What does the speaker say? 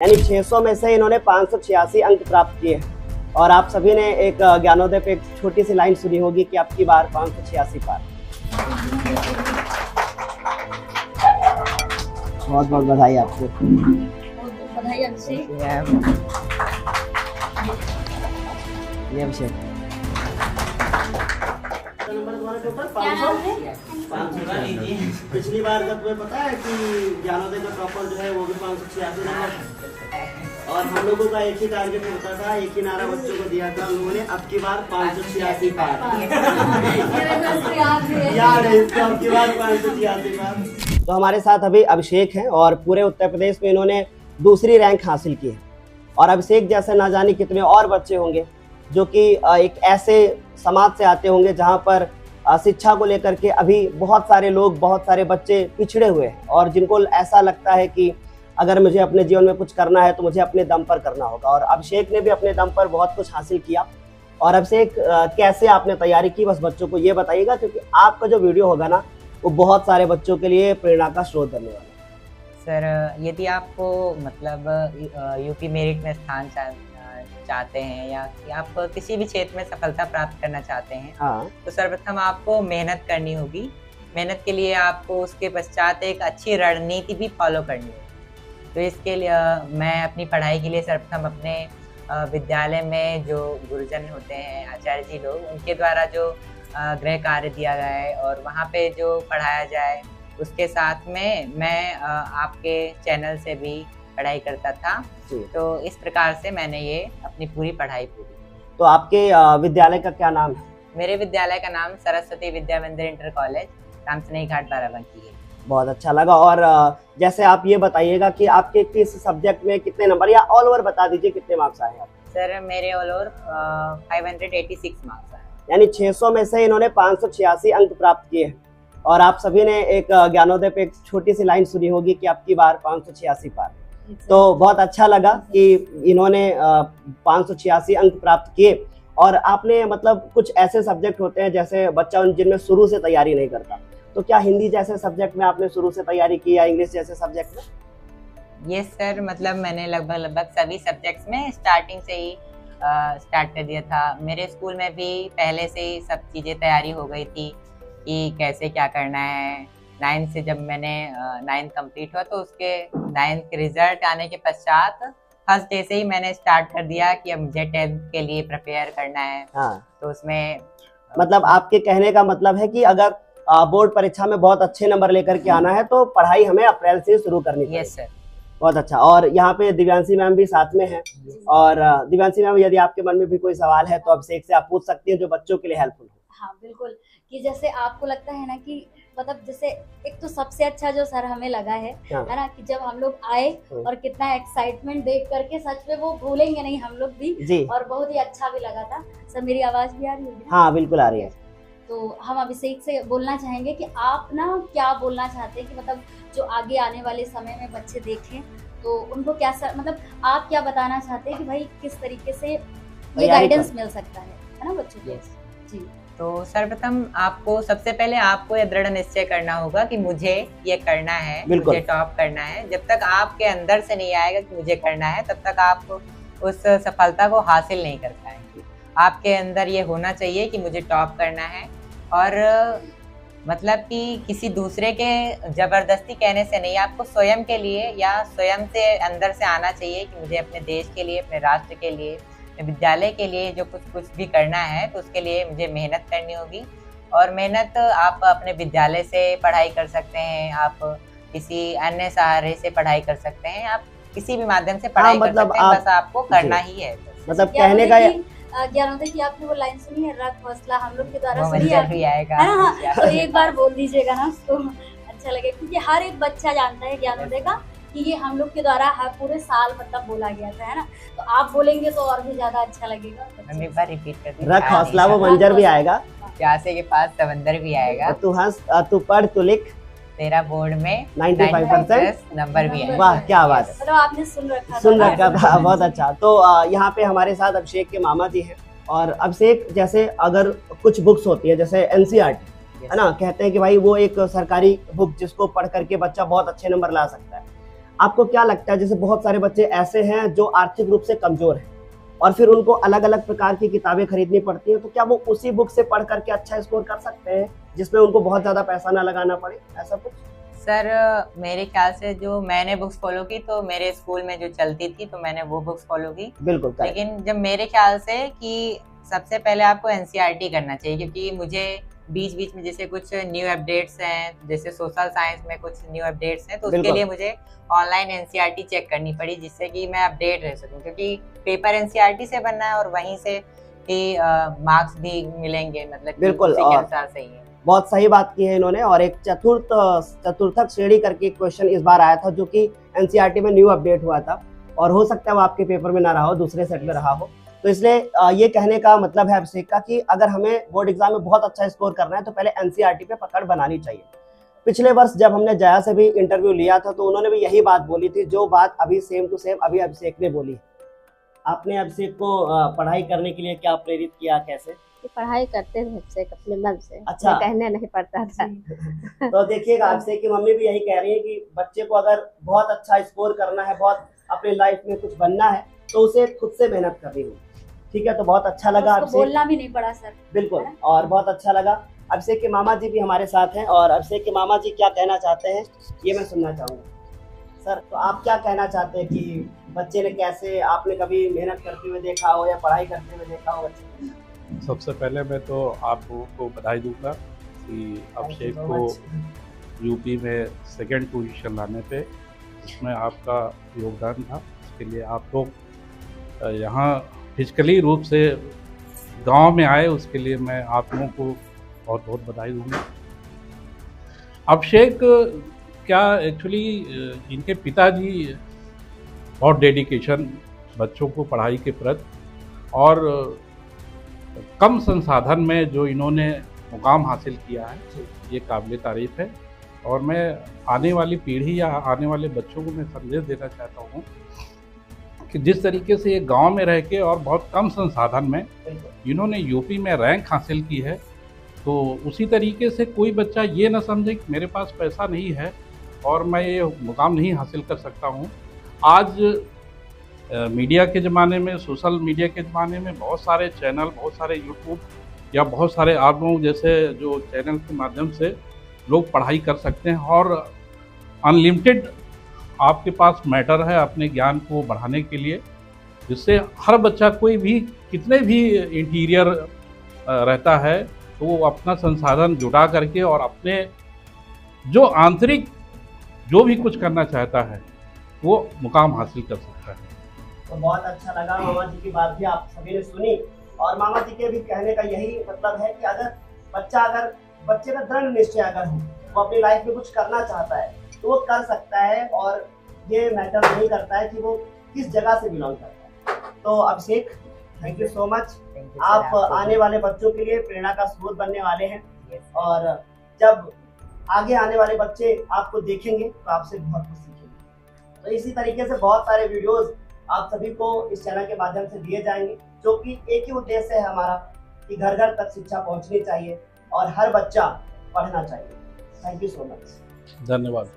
यानी 600 में से इन्होंने 586 अंक प्राप्त किए हैं। और आप सभी ने एक ज्ञानोदय पे एक छोटी सी लाइन सुनी होगी कि आपकी बार 586 पार। बहुत बहुत बधाई आपको। बधाई अभिषेक। ये अभिषेक नंबर तुम्हारा टोटल 500। पिछली बार का तुम्हें पता है कि ज्ञानोदय का टॉपर जो है वो भी 586 नंबर। और हम लोगों का एक ही टारगेट होता था, एक ही नारा बच्चों को दिया था हम लोगों ने, अब की बार 586 पार। याद है इसको, अब की बार 586 पार। तो हमारे साथ अभी अभिषेक हैं और पूरे उत्तर प्रदेश में इन्होंने दूसरी रैंक हासिल की है। और अभिषेक जैसे ना जाने कितने और बच्चे होंगे जो कि एक ऐसे समाज से आते होंगे जहां पर शिक्षा को लेकर के अभी बहुत सारे लोग, बहुत सारे बच्चे पिछड़े हुए हैं और जिनको ऐसा लगता है कि अगर मुझे अपने जीवन में कुछ करना है तो मुझे अपने दम पर करना होगा। और अभिषेक ने भी अपने दम पर बहुत कुछ हासिल किया। और अभिषेक कैसे आपने तैयारी की, बस बच्चों को ये बताइएगा, क्योंकि आपका जो वीडियो होगा ना वो बहुत सारे बच्चों के लिए प्रेरणा का स्रोत बनने वाला है। सर, यदि आपको मतलब यूपी मेरिट में स्थान चाहते हैं या कि आप किसी भी क्षेत्र में सफलता प्राप्त करना चाहते हैं, हाँ। तो सर्वप्रथम आपको मेहनत करनी होगी। मेहनत के लिए आपको उसके पश्चात एक अच्छी रणनीति भी फॉलो करनी होगी। तो इसके लिए मैं अपनी पढ़ाई के लिए सर्वप्रथम अपने विद्यालय में जो गुरुजन होते हैं, आचार्य जी लोग, उनके द्वारा जो गृह कार्य दिया गया है और वहाँ पे जो पढ़ाया जाए, उसके साथ में मैं आपके चैनल से भी पढ़ाई करता था। तो इस प्रकार से मैंने ये अपनी पूरी पढ़ाई पूरी। तो आपके विद्यालय का क्या नाम है? मेरे विद्यालय का नाम सरस्वती विद्या मंदिर इंटर कॉलेज, रामसनेही घाट, बाराबंकी है। बहुत अच्छा लगा। और जैसे आप ये बताइएगा कि आपके किस सब्जेक्ट में कितने नंबर, या ऑल ओवर बता दीजिए कितने मार्क्स आए आप? सर, मेरे ऑल ओवर 586 मार्क्स आए। यानी 600 में से इन्होंने 586 अंक प्राप्त किए हैं। और आप सभी ने एक ज्ञानोदय पे एक छोटी सी लाइन सुनी होगी कि आपकी बार 586 पार। तो बहुत अच्छा लगा कि इन्होंने 586 अंक प्राप्त किए। और आपने मतलब कुछ ऐसे सब्जेक्ट होते हैं जैसे बच्चा जिनमें शुरू से तैयारी नहीं करता, तो क्या हिंदी जैसे सब्जेक्ट में आपने शुरू से तैयारी की या इंग्लिश जैसे सब्जेक्ट में? ये सर, मतलब मैंने लगभग सभी सब्जेक्ट्स में स्टार्टिंग से ही स्टार्ट कर दिया था। मेरे स्कूल में भी पहले से ही सब चीज़ें तैयारी हो गई थी कि कैसे क्या करना है। 9th से जब मैंने 9th कंप्लीट हुआ तो उसके 9th के रिजल्ट आने के पश्चात फर्स्ट डे से ही मैंने स्टार्ट कर दिया कि अब मुझे 10th के लिए प्रिपेयर करना है। हाँ। तो उसमें मतलब आपके कहने का मतलब है कि अगर बोर्ड परीक्षा में बहुत अच्छे नंबर लेकर के आना है तो पढ़ाई हमें अप्रैल से शुरू करनी चाहिए। Yes sir. बहुत अच्छा। और यहाँ पे दिव्यांशी मैम भी साथ में हैं। और दिव्यांशी मैम, यदि आपके मन में भी कोई सवाल है तो अभिषेक से आप पूछ सकती हैं जो बच्चों के लिए हेल्पफुल हो। हाँ बिल्कुल, कि जैसे आपको लगता है ना कि मतलब जैसे एक तो सबसे अच्छा जो सर हमें लगा है ना, कि जब हम लोग आए और कितना एक्साइटमेंट देख करके सच में वो भूलेंगे नहीं हम लोग भी जी। और बहुत ही अच्छा भी लगा था। सर, मेरी आवाज भी आ रही है? हाँ बिल्कुल आ रही है। तो हम अभिषेक से बोलना चाहेंगे कि आप ना क्या बोलना चाहते हैं कि मतलब जो आगे आने वाले समय में बच्चे देखें तो उनको क्या मतलब आप क्या बताना चाहते हैं कि भाई किस तरीके से ये गाइडेंस मिल सकता है ना बच्चों को? जी। तो सर्वप्रथम आपको सबसे पहले आपको यह दृढ़ निश्चय करना होगा कि मुझे ये करना है, मुझे टॉप करना है। जब तक आपके अंदर से नहीं आएगा कि मुझे करना है, तब तक आप उस सफलता को हासिल नहीं कर पाएंगे। आपके अंदर ये होना चाहिए कि मुझे टॉप करना है। और मतलब कि किसी दूसरे के जबरदस्ती कहने से नहीं, आपको स्वयं के लिए या स्वयं से अंदर से आना चाहिए कि मुझे अपने देश के लिए, अपने राष्ट्र के लिए, विद्यालय के लिए जो कुछ भी करना है तो उसके लिए मुझे मेहनत करनी होगी। और मेहनत आप अपने विद्यालय से पढ़ाई कर सकते हैं, आप किसी अन्य सहारे से पढ़ाई कर सकते हैं, आप किसी भी माध्यम से पढ़ाई कर सकते हैं, बस आपको करना ही है। मतलब कहने का ज्ञानोदय की आपने वो लाइन सुनी है, रख हौसला हम लोग के द्वारा सुनी है ना, तो एक बार बोल दीजिएगा ना, उसको अच्छा लगे, क्योंकि हर एक बच्चा जानता है ज्ञानोदय का कि ये हम लोग के द्वारा हर पूरे साल मतलब बोला गया था, है ना। तो आप बोलेंगे तो और भी ज्यादा अच्छा लगेगा। मैं एक बार रिपीट कर दूं, रख हौसला वो मंजर भी आएगा, प्यासे के पास समंदर भी आएगा, तू हंस तू पढ़ तू लिख, तेरा बोर्ड में 95% नंबर भी है। वाह क्या बात है, मतलब आपने सुन रखा था। बहुत अच्छा। तो यहाँ पे हमारे साथ अभिषेक के मामा जी हैं। और अभिषेक, जैसे अगर कुछ बुक्स होती है जैसे NCERT है ना, कहते हैं कि भाई वो एक सरकारी बुक जिसको पढ़ करके बच्चा बहुत अच्छे नंबर ला सकता है। आपको क्या लगता है, जैसे बहुत सारे बच्चे ऐसे हैं जो आर्थिक रूप से कमजोर हैं और फिर उनको अलग अलग प्रकार की किताबें खरीदनी पड़ती है, तो क्या वो उसी बुक से पढ़ करके अच्छा स्कोर कर सकते हैं जिसमें उनको बहुत ज्यादा पैसा ना लगाना पड़े, ऐसा कुछ? सर मेरे ख्याल से जो मैंने बुक्स फॉलो की तो मेरे स्कूल में जो चलती थी तो मैंने वो बुक्स फॉलो की। बिल्कुल। लेकिन जब मेरे ख्याल से कि सबसे पहले आपको एनसीईआरटी करना चाहिए, क्योंकि मुझे बीच बीच में जैसे कुछ न्यू अपडेट्स हैं, जैसे सोशल साइंस में कुछ न्यू अपडेट्स हैं, तो उसके लिए मुझे ऑनलाइन एनसीईआरटी चेक करनी पड़ी, जिससे कि मैं अपडेट रह सकूं, क्योंकि पेपर एनसीईआरटी से बनना है और वहीं से ही मार्क्स भी मिलेंगे, मतलब बिल्कुल उसी के अनुसार सही है। बहुत सही बात की है इन्होंने। और एक चतुर्थक श्रेणी करके क्वेश्चन इस बार आया था जो कि एनसीईआरटी में न्यू अपडेट हुआ था, और हो सकता है वो आपके पेपर में ना रहा हो, दूसरे सेट में रहा हो। तो इसलिए ये कहने का मतलब है अभिषेक का कि अगर हमें बोर्ड एग्जाम में बहुत अच्छा स्कोर करना है तो पहले एनसीईआरटी पे पकड़ बनानी चाहिए। पिछले वर्ष जब हमने जया से भी इंटरव्यू लिया था तो उन्होंने भी यही बात बोली थी, जो बात अभी सेम टू सेम अभी अभिषेक ने बोली। आपने अभिषेक को पढ़ाई करने के लिए क्या प्रेरित किया, कैसे? पढ़ाई करते थे अभिषेक अपने मन से। अच्छा, कहने नहीं पड़ता था। तो देखिएगा अभिषेक की मम्मी भी यही कह रही है कि बच्चे को अगर बहुत अच्छा स्कोर करना है, बहुत अपनी लाइफ में कुछ बनना है, तो उसे खुद से मेहनत करनी होगी। ठीक है, तो बहुत अच्छा लगा अभिषेक, बोलना भी नहीं पड़ा सर। बिल्कुल, और बहुत अच्छा लगा। अभिषेक के मामा जी भी हमारे साथ हैं और अभिषेक के मामा जी क्या कहना चाहते हैं ये मैं सुनना चाहूँगा। सर, तो आप क्या कहना चाहते हैं कि बच्चे ने कैसे, आपने कभी मेहनत करते हुए देखा हो या पढ़ाई करते हुए देखा हो बच्चे? सबसे पहले मैं तो आप लोगों को बधाई दूंगा कि अभिषेक को यूपी में सेकंड पोजीशन लाने पे इसमें आपका योगदान था। इसके लिए आप लोग यहाँ फिजिकली रूप से गांव में आए, उसके लिए मैं आप लोगों को बहुत बहुत बधाई दूंगा। अभिषेक क्या एक्चुअली इनके पिताजी बहुत डेडिकेशन बच्चों को पढ़ाई के प्रति, और कम संसाधन में जो इन्होंने मुकाम हासिल किया है ये काबिल तारीफ है। और मैं आने वाली पीढ़ी या आने वाले बच्चों को मैं संदेश देना चाहता हूँ कि जिस तरीके से ये गांव में रह के और बहुत कम संसाधन में इन्होंने यूपी में रैंक हासिल की है, तो उसी तरीके से कोई बच्चा ये ना समझे कि मेरे पास पैसा नहीं है और मैं ये मुकाम नहीं हासिल कर सकता हूँ। आज मीडिया के ज़माने में, सोशल मीडिया के ज़माने में बहुत सारे चैनल, बहुत सारे यूट्यूब या बहुत सारे आप लोग जैसे जो चैनल के माध्यम से लोग पढ़ाई कर सकते हैं, और अनलिमिटेड आपके पास मैटर है अपने ज्ञान को बढ़ाने के लिए, जिससे हर बच्चा कोई भी कितने भी इंटीरियर रहता है तो वो अपना संसाधन जुटा करके और अपने जो आंतरिक जो भी कुछ करना चाहता है वो मुकाम हासिल कर सकता है। तो बहुत अच्छा लगा, मामा जी की बात भी आप सभी ने सुनी, और मामा जी के भी कहने का यही मतलब है कि अगर बच्चे का दृढ़ निश्चय अगर हो, वो अपनी लाइफ में कुछ करना चाहता है तो वो कर सकता है, और ये मैटर नहीं करता है कि वो किस जगह से बिलोंग करता है। तो अभिषेक, थैंक यू सो मच। आप आने वाले बच्चों के लिए प्रेरणा का स्रोत बनने वाले हैं, और जब आगे आने वाले बच्चे आपको देखेंगे तो आपसे बहुत कुछ सीखेंगे। तो इसी तरीके से बहुत सारे वीडियोस आप सभी को इस चैनल के माध्यम से दिए जाएंगे, जो कि एक ही उद्देश्य है हमारा कि घर घर तक शिक्षा पहुंचनी चाहिए और हर बच्चा पढ़ना चाहिए। Thank you so much. धन्यवाद।